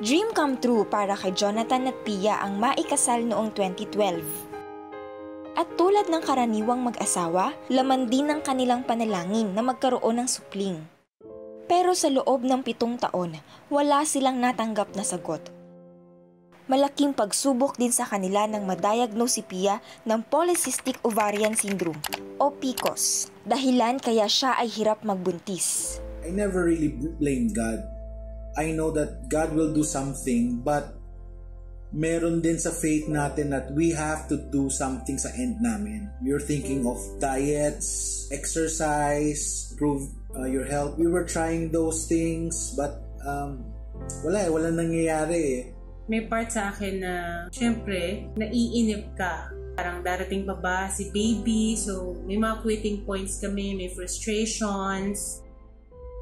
Dream come true para kay Jonathan at Pia ang maikasal noong 2012. At tulad ng karaniwang mag-asawa, laman din ng kanilang panalangin na magkaroon ng supling. Pero sa loob ng 7 taon, wala silang natanggap na sagot. Malaking pagsubok din sa kanila nang madiagnose si Pia ng Polycystic Ovarian Syndrome o PCOS, dahilan kaya siya ay hirap magbuntis. I never really blamed God. I know that God will do something, but meron din sa faith natin that we have to do something sa end namin. We're thinking of diets, exercise, improve your health. We were trying those things, but walang nangyayari. May part sa akin na, syempre, naiinip ka. Parang darating pa ba si baby, so may mga quitting points kami, may frustrations.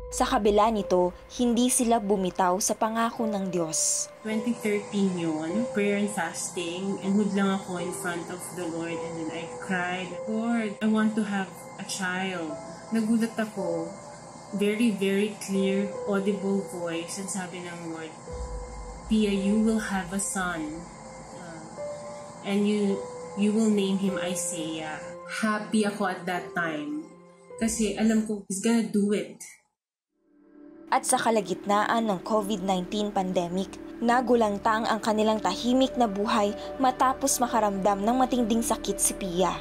Sa kabila nito, hindi sila bumitaw sa pangako ng Diyos. 2013 yun, prayer and fasting, and hood lang ako in front of the Lord, and then I cried, Lord, I want to have a child. Nagulat ako, very, very clear, audible voice, and sabi ng Lord, Pia, you will have a son, and you will name him Isaiah. Happy ako at that time, kasi alam ko, He's gonna do it. At sa kalagitnaan ng COVID-19 pandemic, nagulangtang ang kanilang tahimik na buhay matapos makaramdam ng matinding sakit si Pia.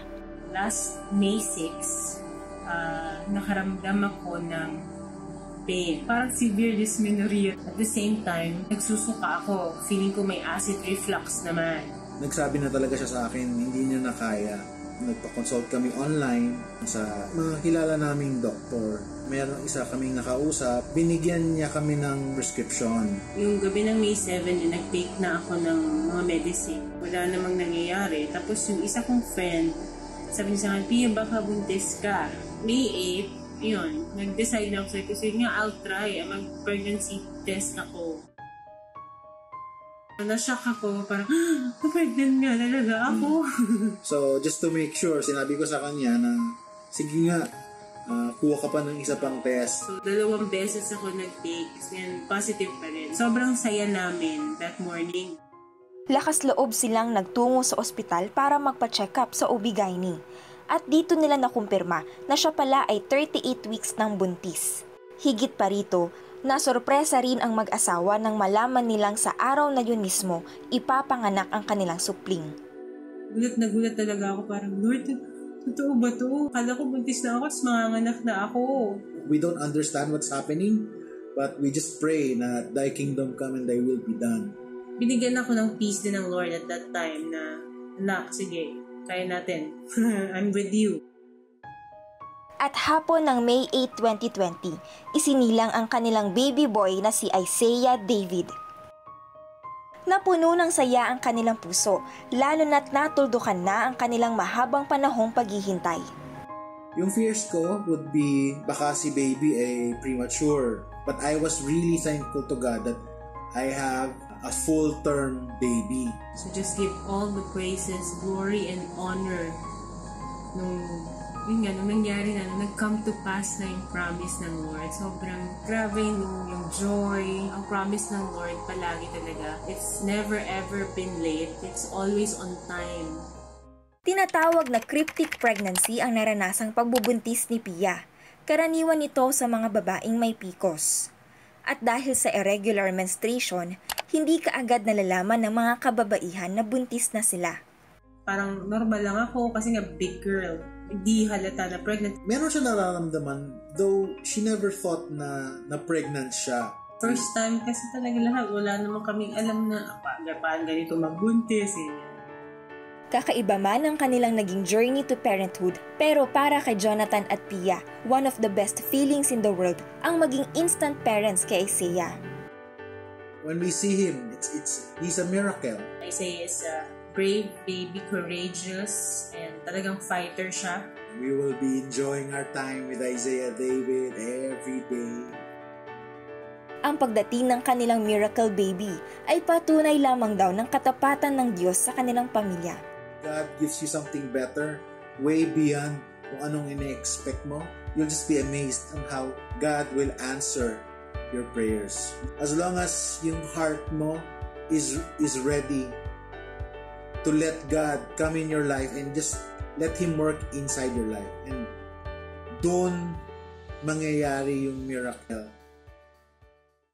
Last May 6, nakaramdam ako ng pain. Parang severe dysmenorrhea. At the same time, nagsusuka ako. Feeling ko may acid reflux naman. Nagsabi na talaga siya sa akin, hindi niya na kaya. Nagpa-consult kami online sa mga kilala naming doktor. Mayroong isa kaming nakausap, binigyan niya kami ng prescription. Yung gabi ng May 7, nag-take na ako ng mga medicine. Wala namang nangyayari. Tapos yung isa kong friend, sabi niya sa akin, Pia, baka buntis ka. May 8, yun, nag-decide na ako sa kasi nga, I'll try. Mag-pregnancy test ako. Na-shock ako, parang, pregnant nga talaga ako. So, just to make sure, sinabi ko sa kanya na, sige nga, kuha ka pa ng isa pang test. So, 2 beses ako nag-take, and positive pa rin. Sobrang saya namin that morning. Lakas loob silang nagtungo sa ospital para magpa-check up sa OB-GYN. At dito nila nakumpirma na siya pala ay 38 weeks ng buntis. Higit pa rito, nasorpresa rin ang mag-asawa nang malaman nilang sa araw na yun mismo, ipapanganak ang kanilang supling. Gulat na gulat talaga ako, parang, Lord, totoo ba to? Kala ko buntis na ako, manganganak na ako. We don't understand what's happening, but we just pray na thy kingdom come and thy will be done. Binigyan ako ng peace din ng Lord at that time na, anak, sige, kaya natin. I'm with you. At hapon ng May 8, 2020, isinilang ang kanilang baby boy na si Isaiah David. Napuno ng saya ang kanilang puso, lalo na't natuldukan na ang kanilang mahabang panahong paghihintay. Yung fears ko would be baka si baby ay premature. But I was really thankful to God that I have a full-term baby. So just give all the praises, glory, and honor nung nangyari na, nag-come to pass na yung promise ng Lord. Sobrang grabe yung joy. Ang promise ng Lord palagi talaga. It's never ever been late. It's always on time. Tinatawag na cryptic pregnancy ang naranasang pagbubuntis ni Pia. Karaniwan ito sa mga babaeng may PCOS. At dahil sa irregular menstruation, hindi kaagad nalalaman ng mga kababaihan na buntis na sila. Parang normal lang ako kasi nga big girl. Hindi halata na pregnant. Meron siya nararamdaman, though she never thought na pregnant siya. First time kasi talaga lahat, wala naman kaming alam na paano ganito magbuntis. Kakaiba man ang kanilang naging journey to parenthood, pero para kay Jonathan at Pia, one of the best feelings in the world ang maging instant parents kay Isaiah. When we see him, he's a miracle. Isaiah is brave baby, courageous, and talagang fighter siya. We will be enjoying our time with Isaiah David every day. Ang pagdating ng kanilang miracle baby ay patunay lamang daw ng katapatan ng Diyos sa kanilang pamilya. God gives you something better, way beyond kung anong ine-expect mo. You'll just be amazed on how God will answer your prayers. As long as yung heart mo is ready to let God come in your life and just let Him work inside your life. And doon mangyayari yung miracle.